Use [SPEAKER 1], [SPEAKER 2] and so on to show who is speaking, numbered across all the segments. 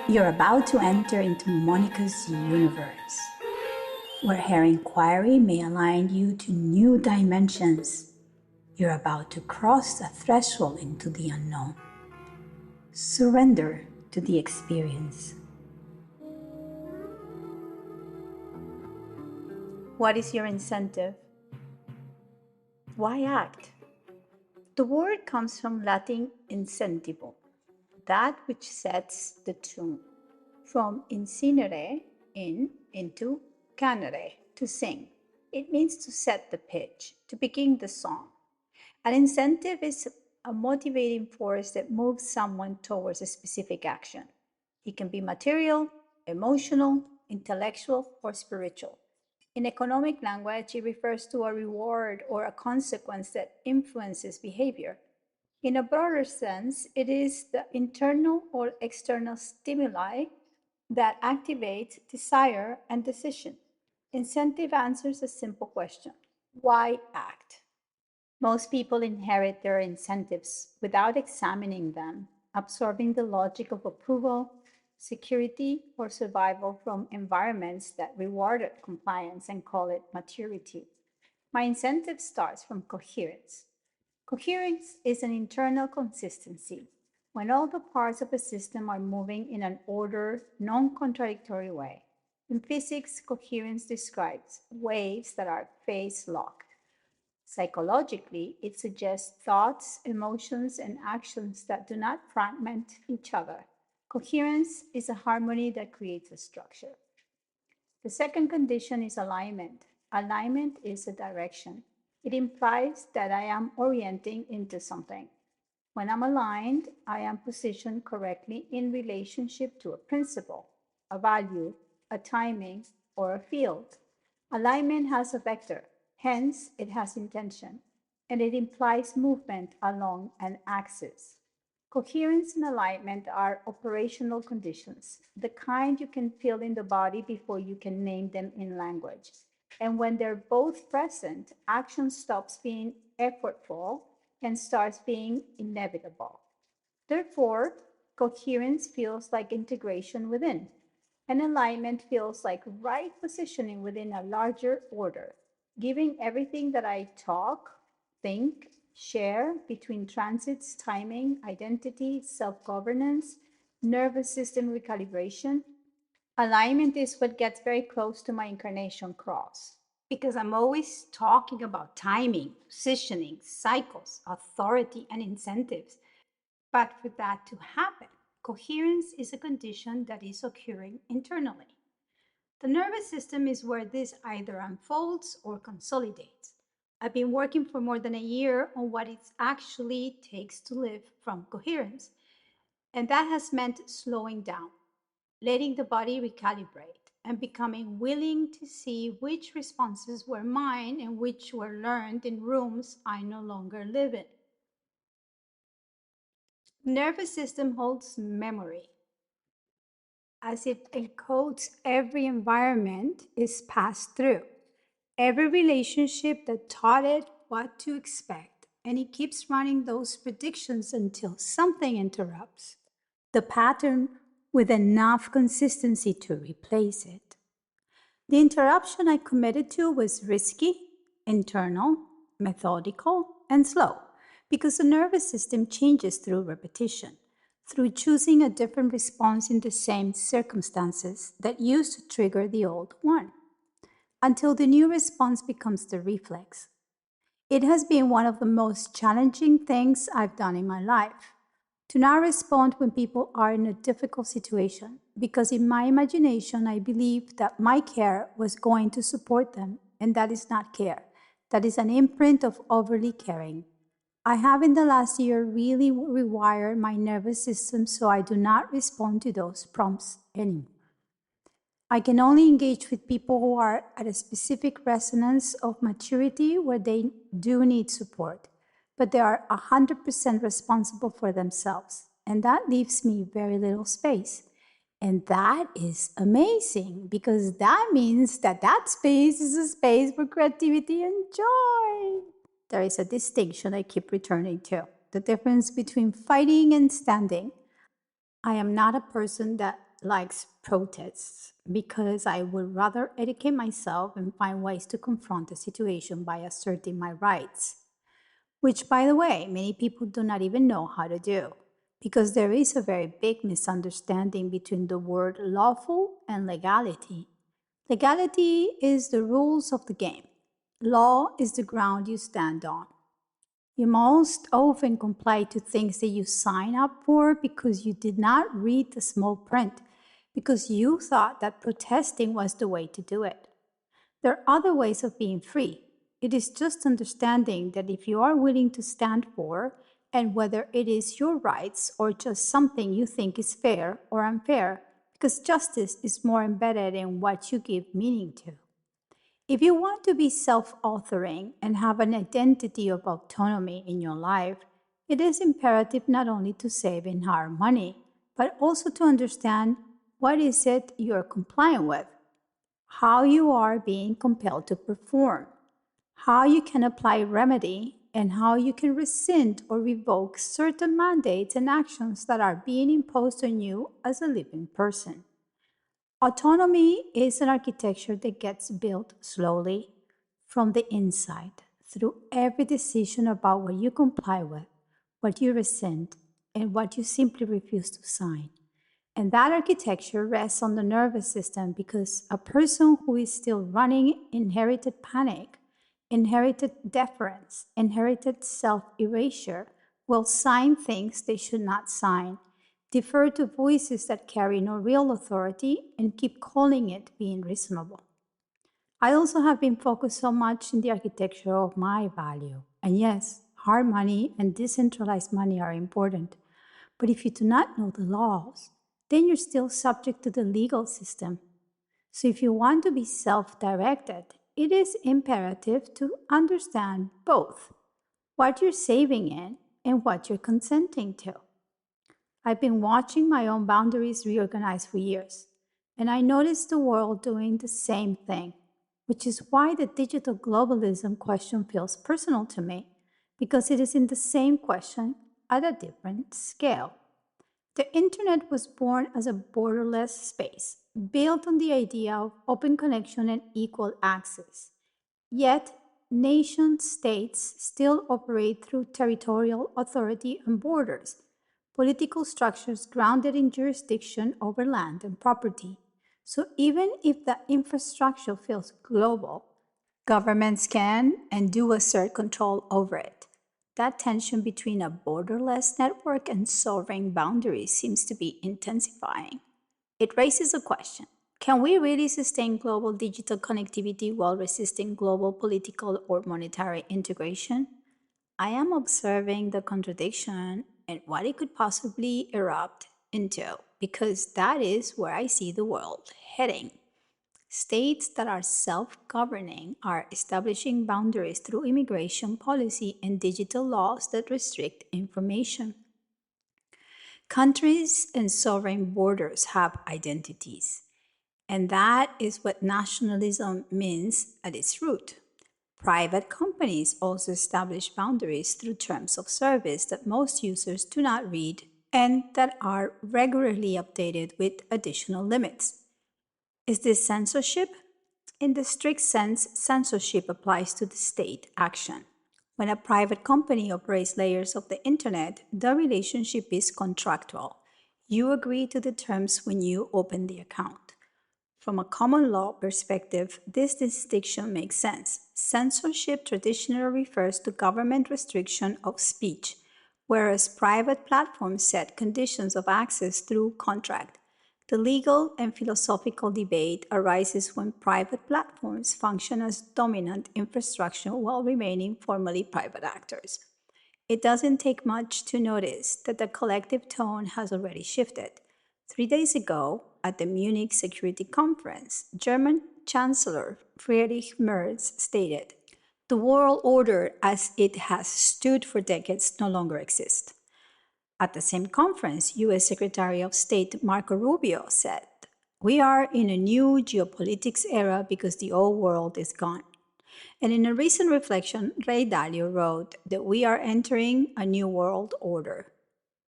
[SPEAKER 1] You're about to enter into Monica's universe, where her inquiry may align you to new dimensions. You're about to cross a threshold into the unknown. Surrender to the experience. What is your incentive? Why act? The word comes from Latin incentivum, that which sets the tune. From incinere, into canere, to sing. It means to set the pitch, to begin the song. An incentive is a motivating force that moves someone towards a specific action. It can be material, emotional, intellectual, or spiritual. In economic language, it refers to a reward or a consequence that influences behavior. In a broader sense, it is the internal or external stimuli that activate desire and decision. Incentive answers a simple question: why act? Most people inherit their incentives without examining them, absorbing the logic of approval, security, or survival from environments that rewarded compliance and call it maturity. My incentive starts from coherence. Coherence is an internal consistency when all the parts of a system are moving in an ordered, non-contradictory way. In physics, coherence describes waves that are phase-locked. Psychologically, it suggests thoughts, emotions, and actions that do not fragment each other. Coherence is a harmony that creates a structure. The second condition is alignment. Alignment is a direction. It implies that I am orienting into something. When I'm aligned, I am positioned correctly in relationship to a principle, a value, a timing, or a field. Alignment has a vector, hence it has intention, and it implies movement along an axis. Coherence and alignment are operational conditions, the kind you can feel in the body before you can name them in language. And when they're both present, action stops being effortful and starts being inevitable. Therefore, coherence feels like integration within, and alignment feels like right positioning within a larger order, giving everything that I talk, think, share between transits, timing, identity, self governance, nervous system recalibration. Alignment is what gets very close to my incarnation cross because I'm always talking about timing, positioning, cycles, authority, and incentives. But for that to happen, coherence is a condition that is occurring internally. The nervous system is where this either unfolds or consolidates. I've been working for more than a year on what it actually takes to live from coherence, and that has meant slowing down, letting the body recalibrate, and becoming willing to see which responses were mine and which were learned in rooms I no longer live in. The nervous system holds memory, as it encodes every environment is passed through, every relationship that taught it what to expect, and it keeps running those predictions until something interrupts the pattern with enough consistency to replace it. The interruption I committed to was risky, internal, methodical, and slow, because the nervous system changes through repetition, through choosing a different response in the same circumstances that used to trigger the old one, until the new response becomes the reflex. It has been one of the most challenging things I've done in my life, to not respond when people are in a difficult situation, because in my imagination I believed that my care was going to support them, and that is not care. That is an imprint of overly caring. I have in the last year really rewired my nervous system so I do not respond to those prompts anymore. I can only engage with people who are at a specific resonance of maturity where they do need support, but they are 100% responsible for themselves. And that leaves me very little space. And that is amazing because that means that that space is a space for creativity and joy. There is a distinction I keep returning to: the difference between fighting and standing. I am not a person that likes protests because I would rather educate myself and find ways to confront the situation by asserting my rights, which, by the way, many people do not even know how to do, because there is a very big misunderstanding between the word lawful and legality. Legality is the rules of the game. Law is the ground you stand on. You most often comply to things that you sign up for because you did not read the small print, because you thought that protesting was the way to do it. There are other ways of being free. It is just understanding that if you are willing to stand for, and whether it is your rights or just something you think is fair or unfair, because justice is more embedded in what you give meaning to. If you want to be self authoring and have an identity of autonomy in your life, it is imperative not only to save and hire money, but also to understand what is it you are complying with, how you are being compelled to perform, how you can apply remedy, and how you can rescind or revoke certain mandates and actions that are being imposed on you as a living person. Autonomy is an architecture that gets built slowly from the inside through every decision about what you comply with, what you resent, and what you simply refuse to sign. And that architecture rests on the nervous system because a person who is still running inherited panic, inherited deference, inherited self erasure will sign things they should not sign, defer to voices that carry no real authority, and keep calling it being reasonable. I also have been focused so much in the architecture of my value. And yes, hard money and decentralized money are important. But if you do not know the laws, then you're still subject to the legal system. So if you want to be self directed, it is imperative to understand both what you're saving in and what you're consenting to. I've been watching my own boundaries reorganize for years, and I noticed the world doing the same thing, which is why the digital globalism question feels personal to me, because it is in the same question at a different scale. The internet was born as a borderless space, built on the idea of open connection and equal access. Yet, nation states still operate through territorial authority and borders, political structures grounded in jurisdiction over land and property. So, even if the infrastructure feels global, governments can and do assert control over it. That tension between a borderless network and sovereign boundaries seems to be intensifying. It raises a question. Can we really sustain global digital connectivity while resisting global political or monetary integration? I am observing the contradiction and what it could possibly erupt into, because that is where I see the world heading. States that are self governing are establishing boundaries through immigration policy and digital laws that restrict information. Countries and sovereign borders have identities, and that is what nationalism means at its root. Private companies also establish boundaries through terms of service that most users do not read and that are regularly updated with additional limits. Is this censorship? In the strict sense, censorship applies to the state action. When a private company operates layers of the internet, the relationship is contractual. You agree to the terms when you open the account. From a common law perspective, this distinction makes sense. Censorship traditionally refers to government restriction of speech, whereas private platforms set conditions of access through contract. The legal and philosophical debate arises when private platforms function as dominant infrastructure while remaining formally private actors. It doesn't take much to notice that the collective tone has already shifted. 3 days ago, at the Munich Security Conference, German Chancellor Friedrich Merz stated, "The world order as it has stood for decades no longer exists." At the same conference, US Secretary of State Marco Rubio said, "We are in a new geopolitics era because the old world is gone." And in a recent reflection, Ray Dalio wrote that we are entering a new world order.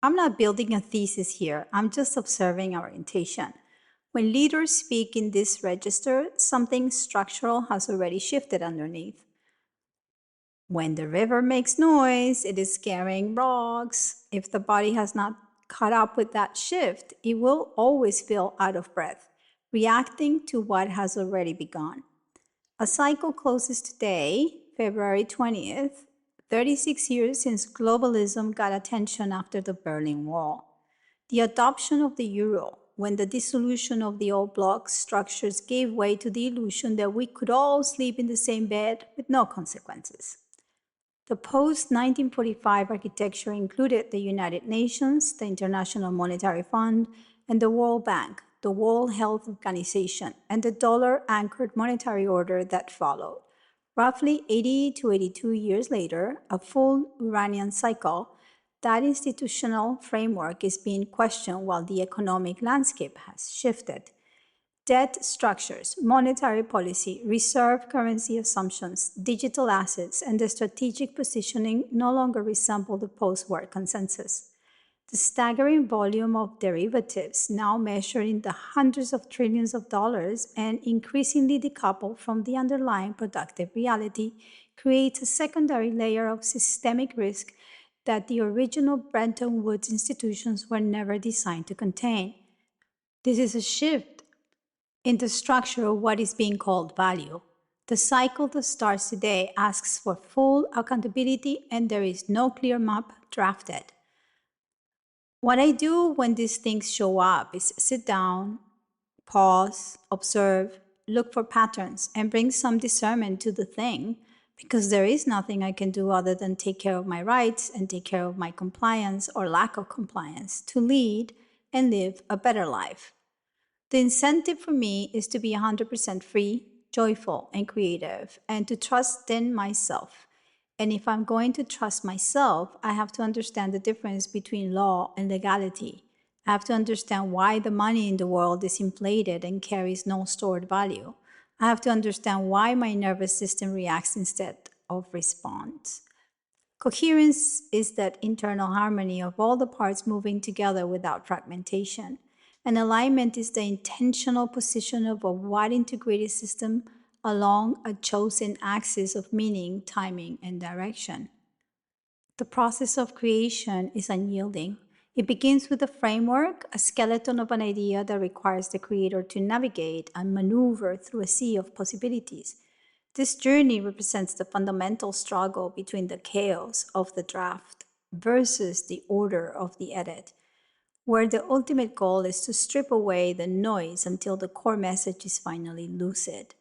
[SPEAKER 1] I'm not building a thesis here, I'm just observing our orientation. When leaders speak in this register, something structural has already shifted underneath. When the river makes noise, it is carrying rocks. If the body has not caught up with that shift, it will always feel out of breath, reacting to what has already begun. A cycle closes today, February 20th, 36 years since globalism got attention after the Berlin Wall. The adoption of the euro, when the dissolution of the old bloc structures gave way to the illusion that we could all sleep in the same bed with no consequences. The post-1945 architecture included the United Nations, the International Monetary Fund, and the World Bank, the World Health Organization, and the dollar-anchored monetary order that followed. Roughly 80 to 82 years later, a full Uranian cycle, that institutional framework is being questioned while the economic landscape has shifted. Debt structures, monetary policy, reserve currency assumptions, digital assets, and the strategic positioning no longer resemble the post-war consensus. The staggering volume of derivatives, now measured in the hundreds of trillions of dollars and increasingly decoupled from the underlying productive reality, creates a secondary layer of systemic risk that the original Bretton Woods institutions were never designed to contain. This is a shift in the structure of what is being called value. The cycle that starts today asks for full accountability, and there is no clear map drafted. What I do when these things show up is sit down, pause, observe, look for patterns, and bring some discernment to the thing, because there is nothing I can do other than take care of my rights and take care of my compliance or lack of compliance to lead and live a better life. The incentive for me is to be 100% free, joyful, and creative, and to trust in myself. And if I'm going to trust myself, I have to understand the difference between law and legality. I have to understand why the money in the world is inflated and carries no stored value. I have to understand why my nervous system reacts instead of responds. Coherence is that internal harmony of all the parts moving together without fragmentation. And alignment is the intentional position of a wide integrated system along a chosen axis of meaning, timing, and direction. The process of creation is unyielding. It begins with a framework, a skeleton of an idea that requires the creator to navigate and maneuver through a sea of possibilities. This journey represents the fundamental struggle between the chaos of the draft versus the order of the edit, where the ultimate goal is to strip away the noise until the core message is finally lucid.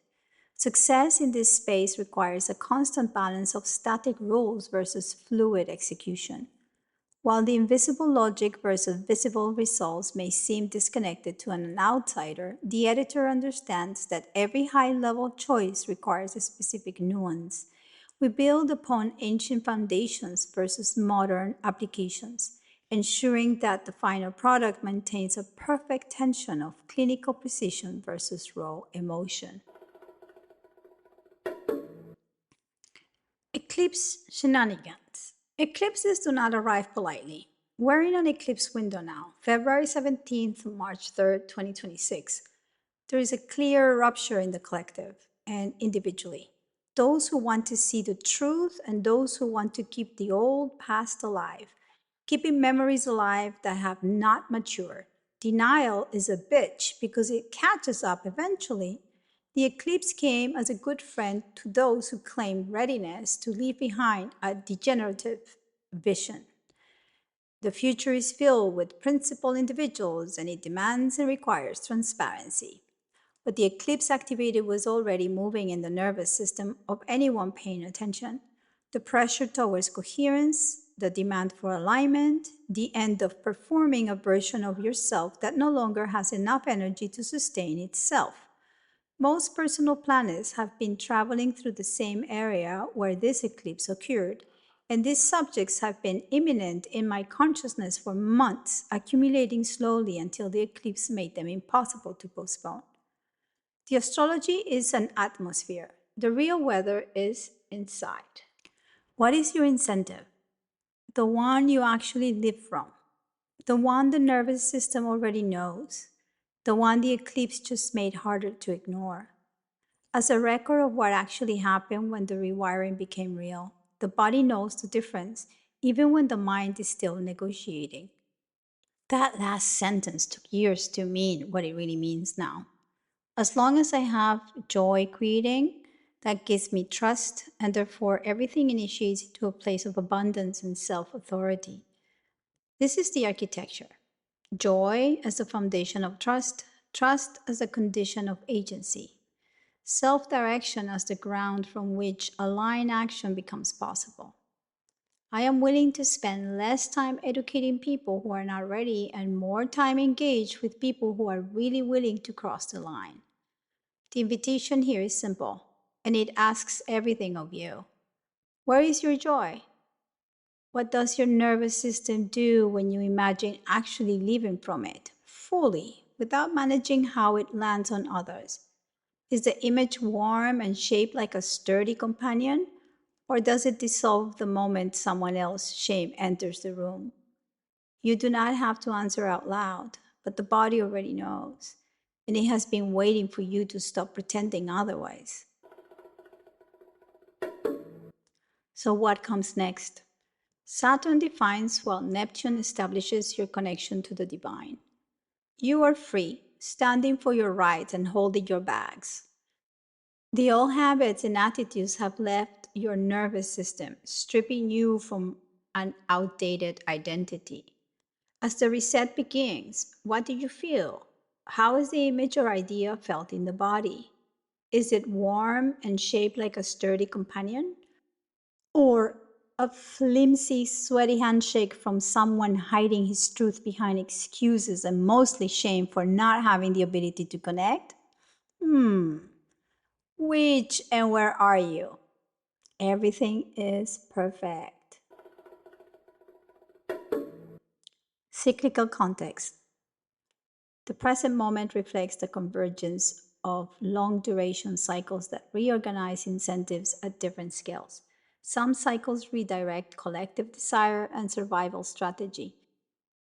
[SPEAKER 1] Success in this space requires a constant balance of static rules versus fluid execution. While the invisible logic versus visible results may seem disconnected to an outsider, the editor understands that every high-level choice requires a specific nuance. We build upon ancient foundations versus modern applications, ensuring that the final product maintains a perfect tension of clinical precision versus raw emotion. Eclipse shenanigans. Eclipses do not arrive politely. We're in an eclipse window now, February 17th, March 3rd, 2026. There is a clear rupture in the collective and individually. Those who want to see the truth and those who want to keep the old past alive, keeping memories alive that have not matured. Denial is a bitch because it catches up eventually. The eclipse came as a good friend to those who claim readiness to leave behind a degenerative vision. The future is filled with principled individuals and it demands and requires transparency. What the eclipse activated was already moving in the nervous system of anyone paying attention. The pressure towards coherence, the demand for alignment, the end of performing a version of yourself that no longer has enough energy to sustain itself. Most personal planets have been traveling through the same area where this eclipse occurred, and these subjects have been imminent in my consciousness for months, accumulating slowly until the eclipse made them impossible to postpone. The astrology is an atmosphere. The real weather is inside. What is your incentive? The one you actually live from. The one the nervous system already knows. the one the eclipse just made harder to ignore. As a record of what actually happened when the rewiring became real, the body knows the difference, even when the mind is still negotiating. That last sentence took years to mean what it really means now. As long as I have joy creating, that gives me trust, and therefore everything initiates into a place of abundance and self authority. This is the architecture: joy as the foundation of trust, trust as a condition of agency, self direction as the ground from which aligned action becomes possible. I am willing to spend less time educating people who are not ready and more time engaged with people who are really willing to cross the line. The invitation here is simple, and it asks everything of you. Where is your joy? What does your nervous system do when you imagine actually living from it, fully, without managing how it lands on others? Is the image warm and shaped like a sturdy companion? Or does it dissolve the moment someone else's shame enters the room? You do not have to answer out loud, but the body already knows, and it has been waiting for you to stop pretending otherwise. So, what comes next? Saturn defines while Neptune establishes your connection to the divine. You are free, standing for your rights and holding your bags. The old habits and attitudes have left your nervous system, stripping you from an outdated identity. As the reset begins, what do you feel? How is the image or idea felt in the body? Is it warm and shaped like a sturdy companion? Or a flimsy, sweaty handshake from someone hiding his truth behind excuses and mostly shame for not having the ability to connect? Hmm, which and where are you? Everything is perfect. Cyclical context. The present moment reflects the convergence of long duration cycles that reorganize incentives at different scales. Some cycles redirect collective desire and survival strategy.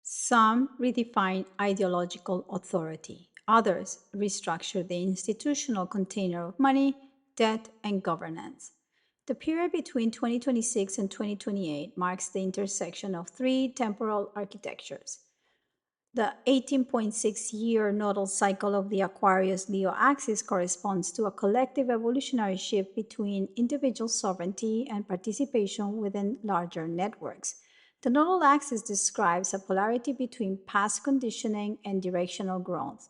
[SPEAKER 1] Some redefine ideological authority. Others restructure the institutional container of money, debt, and governance. The period between 2026 and 2028 marks the intersection of three temporal architectures: the 18.6-year nodal cycle of the Aquarius Leo axis corresponds to a collective evolutionary shift between individual sovereignty and participation within larger networks. The nodal axis describes a polarity between past conditioning and directional growth.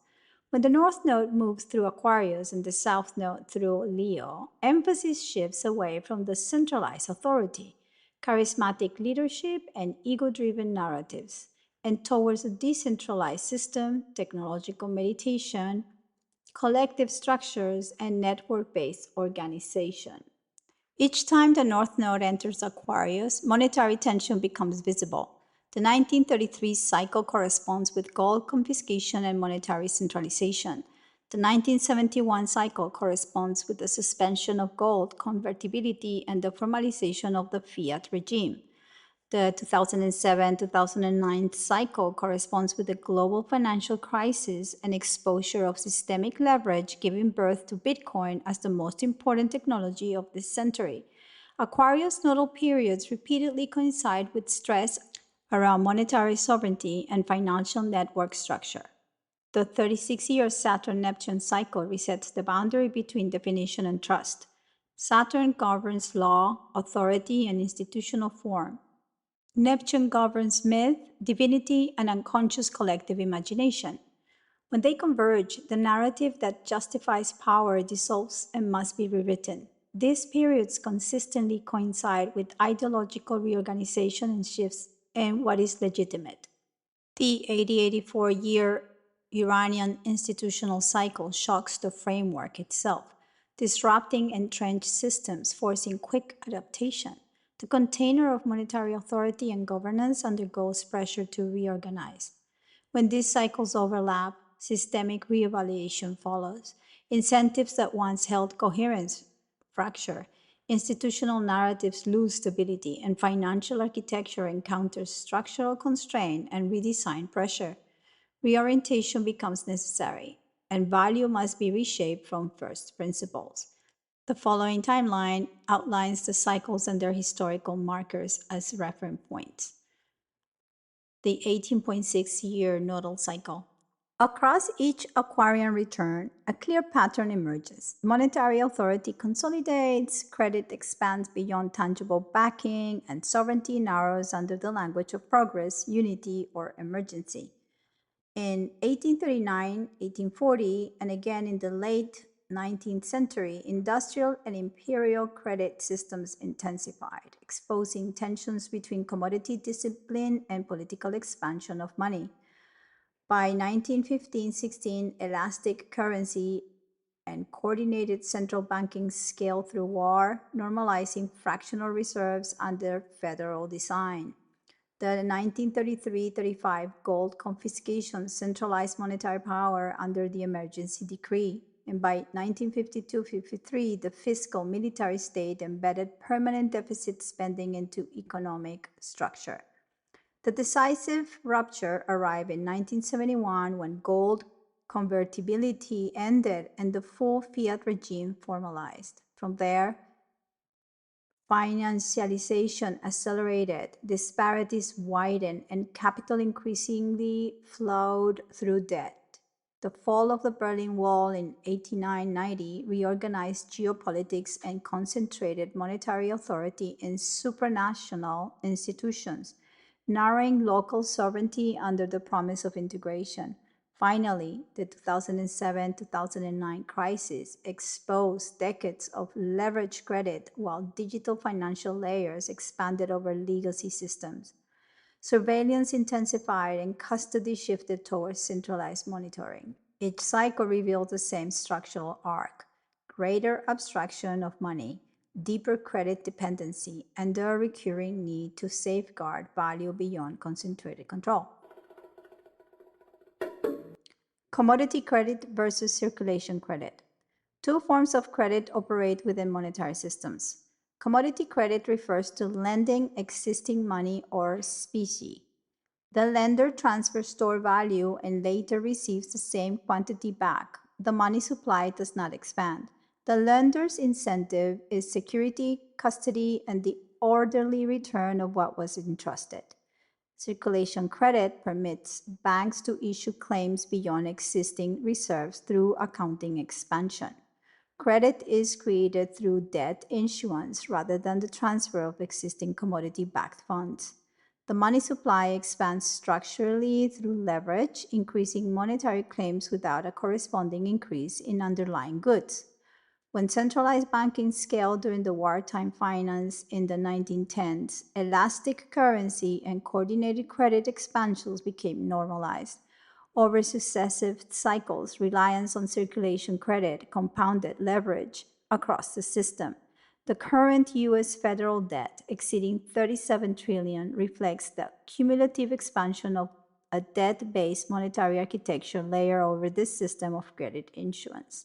[SPEAKER 1] When the North Node moves through Aquarius and the South Node through Leo, emphasis shifts away from the centralized authority, charismatic leadership, and ego driven narratives, and towards a decentralized system, technological meditation, collective structures, and network based organization. Each time the North Node enters Aquarius, monetary tension becomes visible. The 1933 cycle corresponds with gold confiscation and monetary centralization. The 1971 cycle corresponds with the suspension of gold convertibility and the formalization of the fiat regime. The 2007-2009 cycle corresponds with the global financial crisis and exposure of systemic leverage, giving birth to Bitcoin as the most important technology of this century. Aquarius nodal periods repeatedly coincide with stress around monetary sovereignty and financial network structure. The 36-year Saturn-Neptune cycle resets the boundary between definition and trust. Saturn governs law, authority, and institutional form. Neptune governs myth, divinity, and unconscious collective imagination. When they converge, the narrative that justifies power dissolves and must be rewritten. These periods consistently coincide with ideological reorganization and shifts in what is legitimate. The 80-84-year Uranian institutional cycle shocks the framework itself, disrupting entrenched systems, forcing quick adaptation. The container of monetary authority and governance undergoes pressure to reorganize. When these cycles overlap, systemic reevaluation follows. Incentives that once held coherence fracture. Institutional narratives lose stability, and financial architecture encounters structural constraint and redesign pressure. reorientation becomes necessary, and value must be reshaped from first principles. The following timeline outlines the cycles and their historical markers as reference points. The 18.6-year nodal cycle. Across each Aquarian return, a clear pattern emerges. Monetary authority consolidates, credit expands beyond tangible backing, and sovereignty narrows under the language of progress, unity, or emergency. In 1839, 1840, and again in the late 19th century, industrial and imperial credit systems intensified, exposing tensions between commodity discipline and political expansion of money. By 1915-16, elastic currency and coordinated central banking scaled through war, normalizing fractional reserves under federal design. The 1933-35 gold confiscation centralized monetary power under the emergency decree. And by 1952-53, the fiscal military state embedded permanent deficit spending into economic structure. The decisive rupture arrived in 1971 when gold convertibility ended and the full fiat regime formalized. From there, financialization accelerated, disparities widened, and capital increasingly flowed through debt. The fall of the Berlin Wall in 1889-90 reorganized geopolitics and concentrated monetary authority in supranational institutions, narrowing local sovereignty under the promise of integration. Finally, the 2007-2009 crisis exposed decades of leveraged credit while digital financial layers expanded over legacy systems. Surveillance intensified and custody shifted towards centralized monitoring. Each cycle revealed the same structural arc: greater abstraction of money, deeper credit dependency, and a recurring need to safeguard value beyond concentrated control. Commodity credit versus circulation credit. Two forms of credit operate within monetary systems. Commodity credit refers to lending existing money or specie. The lender transfers stored value and later receives the same quantity back. The money supply does not expand. The lender's incentive is security, custody, and the orderly return of what was entrusted. Circulation credit permits banks to issue claims beyond existing reserves through accounting expansion. Credit is created through debt issuance rather than the transfer of existing commodity-backed funds. The money supply expands structurally through leverage, increasing monetary claims without a corresponding increase in underlying goods. When centralized banking scaled during the wartime finance in the 1910s, elastic currency and coordinated credit expansions became normalized. Over successive cycles, reliance on circulation credit compounded leverage across the system. The current U.S. federal debt, exceeding $37 trillion, reflects the cumulative expansion of a debt-based monetary architecture layer over this system of credit issuance.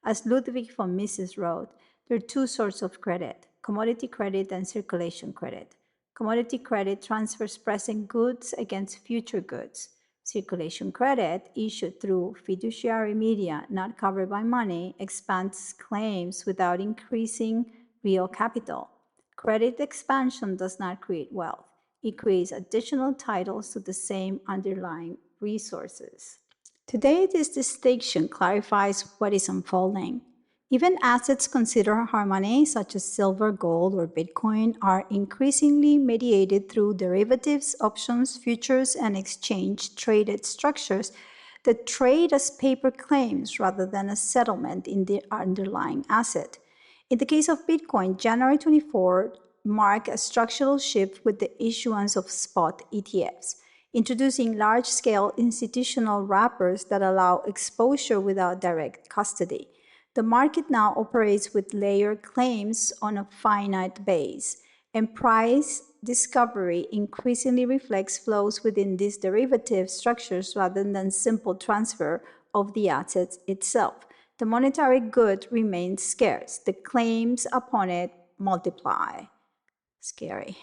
[SPEAKER 1] As Ludwig von Mises wrote, there are two sorts of credit: commodity credit and circulation credit. Commodity credit transfers present goods against future goods. Circulation credit, issued through fiduciary media not covered by money, expands claims without increasing real capital. Credit expansion does not create wealth. It creates additional titles to the same underlying resources. Today, this distinction clarifies what is unfolding. Even assets considered hard money, such as silver, gold, or Bitcoin, are increasingly mediated through derivatives, options, futures, and exchange-traded structures that trade as paper claims rather than as settlement in the underlying asset. In the case of Bitcoin, January 24 marked a structural shift with the issuance of spot ETFs, introducing large-scale institutional wrappers that allow exposure without direct custody. The market now operates with layered claims on a finite base, and price discovery increasingly reflects flows within these derivative structures rather than simple transfer of the assets itself. The monetary good remains scarce. The claims upon it multiply. Scary.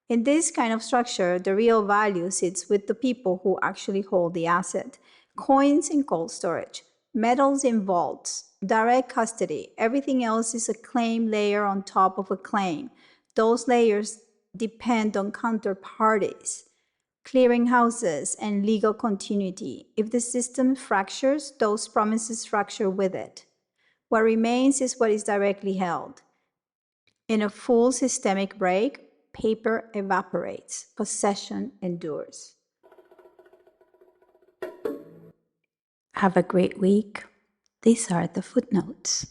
[SPEAKER 1] In this kind of structure, the real value sits with the people who actually hold the asset. Coins in cold storage, metals in vaults, direct custody. Everything else is a claim layer on top of a claim. Those layers depend on counterparties, clearinghouses, and legal continuity. If the system fractures, those promises fracture with it. What remains is what is directly held. In a full systemic break, paper evaporates, possession endures. Have a great week. These are the footnotes.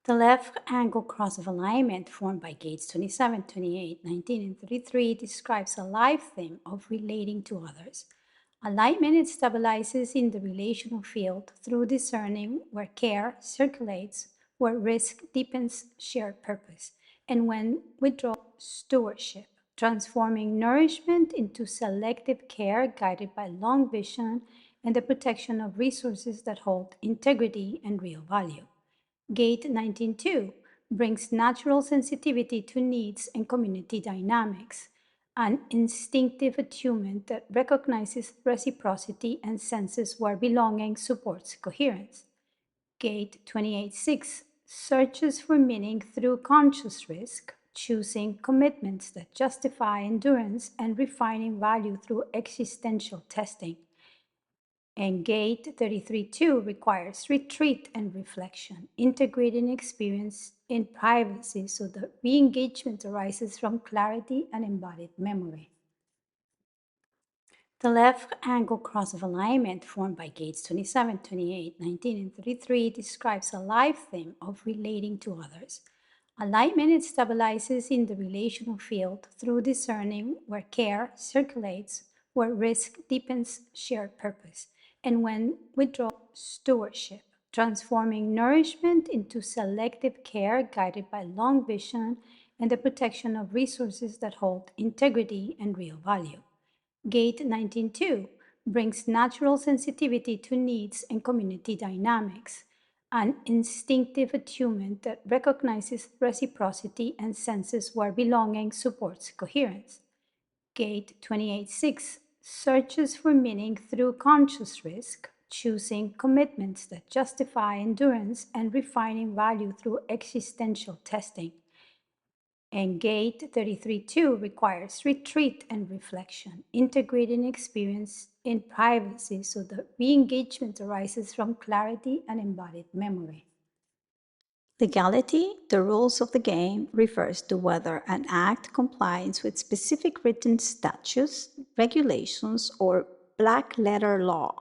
[SPEAKER 1] The left angle cross of alignment formed by gates 27, 28, 19, and 33 describes a life theme of relating to others. Alignment stabilizes in the relational field through discerning where care circulates, where risk deepens shared purpose, and when withdraw stewardship, transforming nourishment into selective care guided by long vision and the protection of resources that hold integrity and real value. Gate 19.2 brings natural sensitivity to needs and community dynamics, an instinctive attunement that recognizes reciprocity and senses where belonging supports coherence. Gate 28.6 searches for meaning through conscious risk, choosing commitments that justify endurance and refining value through existential testing. And Gate 33.2 requires retreat and reflection, integrating experience in privacy so that re-engagement arises from clarity and embodied memory. The left angle cross of alignment formed by gates 27, 28, 19, and 33 describes a life theme of relating to others. Alignment stabilizes in the relational field through discerning where care circulates, where risk deepens shared purpose, and when withdraw stewardship, transforming nourishment into selective care guided by long vision and the protection of resources that hold integrity and real value. Gate 19.2 brings natural sensitivity to needs and community dynamics, an instinctive attunement that recognizes reciprocity and senses where belonging supports coherence. Gate 28.6 searches for meaning through conscious risk, choosing commitments that justify endurance and refining value through existential testing. And Gate 33.2 requires retreat and reflection, integrating experience in privacy so that re-engagement arises from clarity and embodied memory. Legality, the rules of the game, refers to whether an act complies with specific written statutes, regulations, or black-letter law.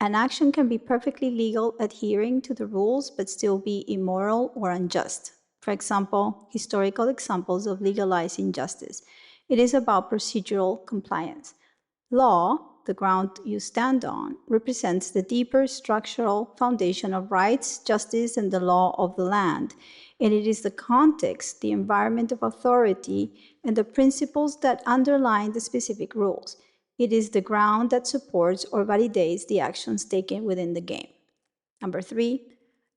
[SPEAKER 1] An action can be perfectly legal, adhering to the rules, but still be immoral or unjust. For example, historical examples of legalized injustice. It is about procedural compliance. Law, the ground you stand on, represents the deeper structural foundation of rights, justice, and the law of the land. And it is the context, the environment of authority, and the principles that underlie the specific rules. It is the ground that supports or validates the actions taken within the game. Number 3,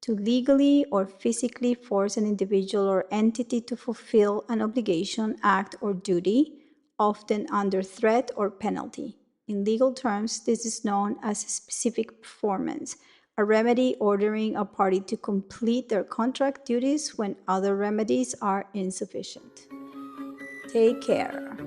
[SPEAKER 1] to legally or physically force an individual or entity to fulfill an obligation, act, or duty, often under threat or penalty. In legal terms, this is known as specific performance, a remedy ordering a party to complete their contract duties when other remedies are insufficient. Take care.